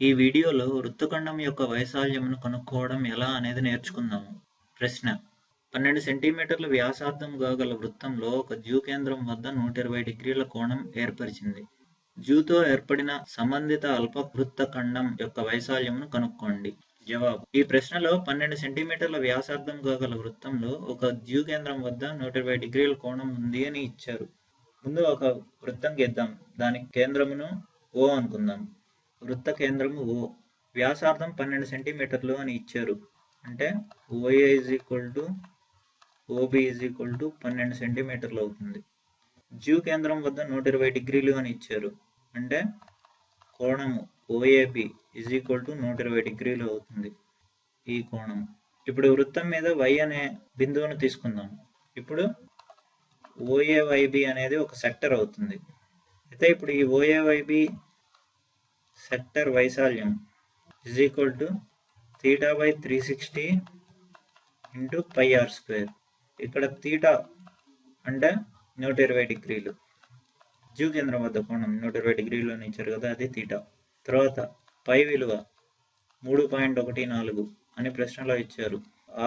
ఈ వీడియోలో వృత్తఖండం యొక్క వైశాల్యమును కనుక్కోవడం ఎలా అనేది నేర్చుకుందాము. ప్రశ్న: 12 సెంటీమీటర్ల వ్యాసార్థంగా గల వృత్తంలో ఒక జ్యూ కేంద్రం వద్ద 120 డిగ్రీల కోణం ఏర్పరిచింది. జ్యూతో ఏర్పడిన సంబంధిత అల్పవృత్త ఖండం యొక్క వైశాల్యమును కనుక్కోండి. జవాబు: ఈ ప్రశ్నలో 12 సెంటీమీటర్ల వ్యాసార్థంగా గల వృత్తంలో ఒక జ్యూ కేంద్రం వద్ద 120 డిగ్రీల కోణం ఉంది అని ఇచ్చారు. ముందు ఒక వృత్తం గీద్దాం. దాని కేంద్రమును O అనుకుందాం. వృత్త కేంద్రము O. వ్యాసార్థం 12 సెంటీమీటర్లు అని ఇచ్చారు. అంటే OA OB 12 సెంటీమీటర్లు అవుతుంది. జ్యూ కేంద్రం వద్ద 120 డిగ్రీలు అని ఇచ్చారు. అంటే కోణము OAB 120 డిగ్రీలు అవుతుంది. ఈ కోణము. ఇప్పుడు వృత్తం మీద Y అనే బిందువును తీసుకుందాం. ఇప్పుడు OAYB అనేది ఒక సెక్టర్ అవుతుంది. అయితే ఇప్పుడు ఈ OAYB సెక్టర్ వైశాల్యం θ/360 × πr². ఇక్కడ θ అంటే 120 డిగ్రీలు. జ్యూ కేంద్రం వద్ద కోణం 120 డిగ్రీలు అని ఇచ్చారు కదా, అది θ. తర్వాత పై విలువ 3.14 అని ప్రశ్నలో ఇచ్చారు.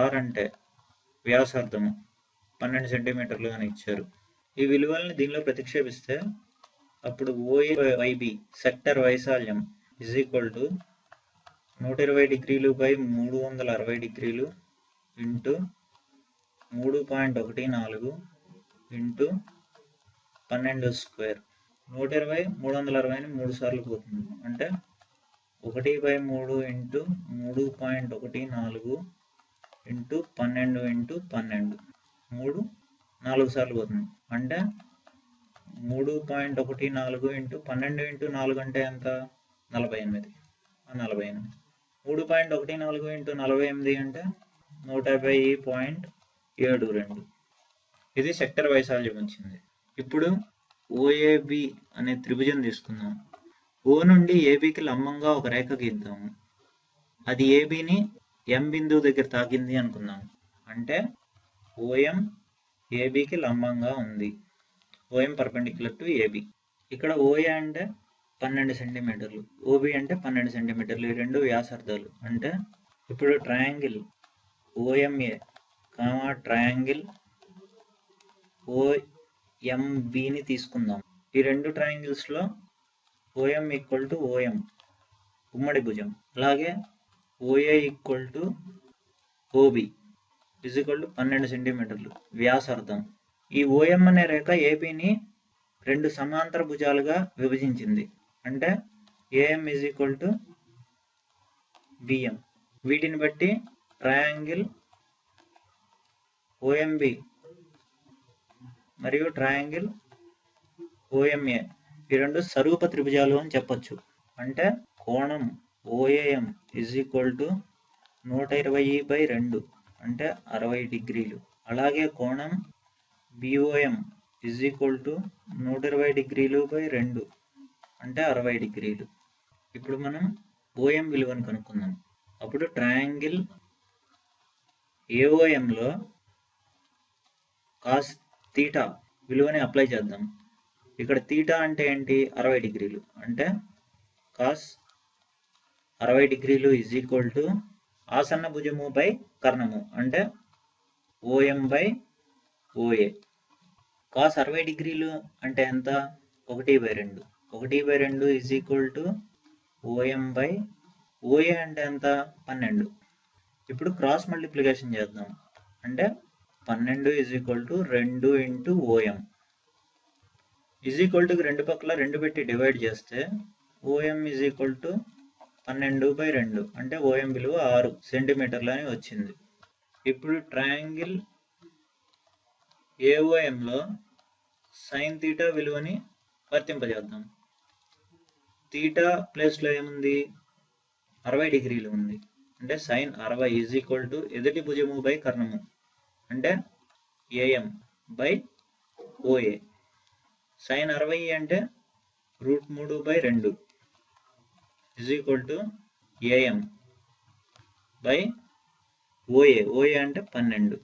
R అంటే వ్యాసార్థము 12 సెంటీమీటర్లు అని ఇచ్చారు. ఈ విలువల్ని దీనిలో ప్రతిక్షేపిస్తే అప్పుడు OAYB సెక్టర్ వైశాల్యం 120 డిగ్రీలు / 360 డిగ్రీలు × 3.14 × 12². 120 360ని 3 సార్లు పోతుంది. అంటే 1/3 × 3.14 × 12 × 12. 3 4 సార్లు పోతుంది. అంటే 3.14 × 12 × 4 అంటే ఎంత? 48. 3.14 × 48 అంటే 150.72. ఇది సెక్టర్ వైశాల్యం వచ్చింది. ఇప్పుడు OAB అనే త్రిభుజం తీసుకుందాం. O నుండి ABకి లంబంగా ఒక రేఖ గీద్దాము. అది ABని M బిందువు దగ్గర తాకింది అనుకుందాం. అంటే OM ABకి లంబంగా ఉంది. OM perpendicular to AB. ఇక్కడ OA అంటే 12 సెంటీమీటర్లు, OB అంటే 12 సెంటీమీటర్లు. ఈ రెండు వ్యాసార్థాలు. అంటే ఇప్పుడు ట్రయాంగిల్ OMA ట్రయాంగిల్ OMBని తీసుకుందాం. ఈ రెండు ట్రయాంగిల్స్లో OM OM ఉమ్మడి భుజం. అలాగే OA OB 12 సెంటీమీటర్లు వ్యాసార్థం. ఈ OM అనే రేఖ ABని రెండు సమాంతర భుజాలుగా విభజించింది. అంటే AM BM. వీటిని బట్టి ట్రయాంగిల్ OMB మరియు ట్రయాంగిల్ OMA ఈ రెండు సరూప త్రిభుజాలు అని చెప్పొచ్చు. అంటే కోణం OAM 120/2 అంటే 60 డిగ్రీలు. అలాగే కోణం BOM 120 డిగ్రీలు / 2 అంటే 60 డిగ్రీలు. ఇప్పుడు మనం OM విలువను కనుక్కుందాం. అప్పుడు ట్రయాంగిల్ AOMలో cos θ విలువని అప్లై చేద్దాం. ఇక్కడ θ అంటే ఏంటి? 60 డిగ్రీలు. అంటే cos 60 డిగ్రీలు ఆసన్న భుజము / కర్ణము. అంటే OM/OA. cos 60 డిగ్రీలు అంటే ఎంత? 1/2. 1/2 OM/OA అంటే ఎంత? 12. ఇప్పుడు క్రాస్ మల్టిప్లికేషన్ చేద్దాం. అంటే 12 2 × OM రెండు పక్కల 2 పెట్టి డివైడ్ చేస్తే OM 12/2 అంటే OM విలువ 6 సెంటీమీటర్లు అని వచ్చింది. ఇప్పుడు ట్రయాంగిల్ AOMలో sin θ విలువని వర్తింపజేద్దాం. θ ప్లేస్లో ఏముంది? 60 డిగ్రీలు ఉంది. అంటే sin 60 ఎదుటి భుజము / కర్ణము. అంటే AM/OA. sin 60 అంటే √3/2 AM/OA. OA అంటే 12.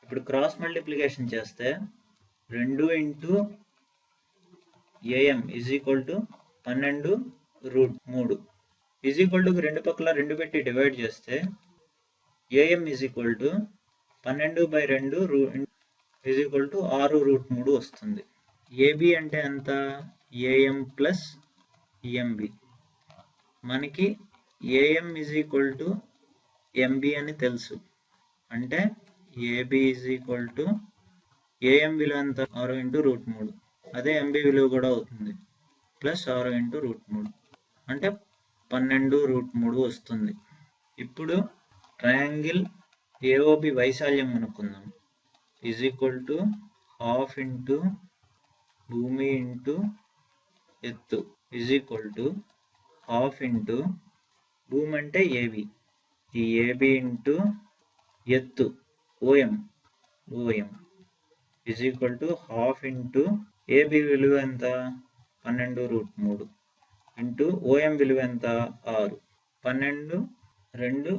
ఇప్పుడు క్రాస్ మల్టిప్లికేషన్ చేస్తే 2 × AM 12 √3 ఈజ్ ఈక్వల్ టు రెండు పక్కల 2 పెట్టి డివైడ్ చేస్తే AM is equal to 12/2 is equal to 6√3 వస్తుంది. ఏబి అంటే ఎంత? AM plus MB. మనకి AM is equal to MB అని తెలుసు. అంటే AB is equal to AM విలువ ఎంత? 6 × √3. అదే ఎంబి విలువ కూడా అవుతుంది, ప్లస్ 6 × √3 అంటే 12√3 వస్తుంది. ఇప్పుడు ట్రయాంగిల్ ఏఓబి వైశాల్యం కనుక్కుందాం. ఈజ్ ఈక్వల్ టు 12 × భూమి ఇంటూ ఎత్తు ఈజ్ ఈక్వల్ టు 12 × భూమి అంటే ఏబి, ఈ ఏబి ఇంటూ ఎత్తు OM is equal to 12 × AB విలువ ఎంత? 12√3 ఇంటూ ఓఎం విలువ ఎంత? 6. 12 2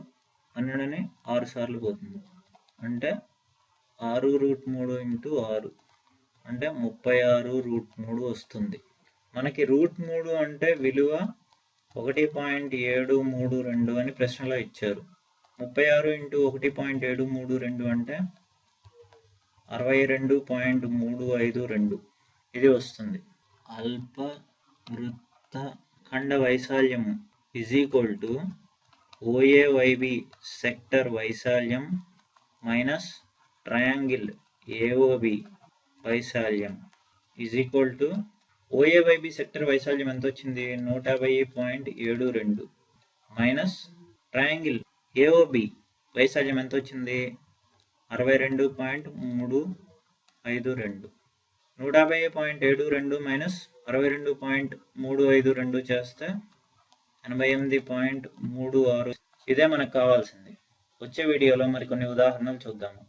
12 6 సార్లు పోతుంది, అంటే 6√3 × 6 అంటే 36√3 వస్తుంది. మనకి √3 అంటే విలువ 1.732 అని ప్రశ్నలో ఇచ్చారు. 36 × 1.732 అంటే 62.352 ఇది వస్తుంది. అల్ప వృత్త ఖండ వైశాల్యము ఈజ్ ఈక్వల్ టు ఓఏవైబి సెక్టర్ వైశాల్యం మైనస్ ట్రయాంగిల్ ఏఓబి వైశాల్యం ఈజ్ ఈక్వల్ టు ఓఏవైబి సెక్టర్ వైశాల్యం ఎంత వచ్చింది? 150.72 మైనస్ ట్రయాంగిల్ ఏఓబి వైశాల్యం ఎంత వచ్చింది? 62.352. 150.72 మైనస్ 62.352 చేస్తే 88.36. ఇదే మనకు కావాల్సింది. వచ్చే వీడియోలో మరికొన్ని ఉదాహరణలు చూద్దాము.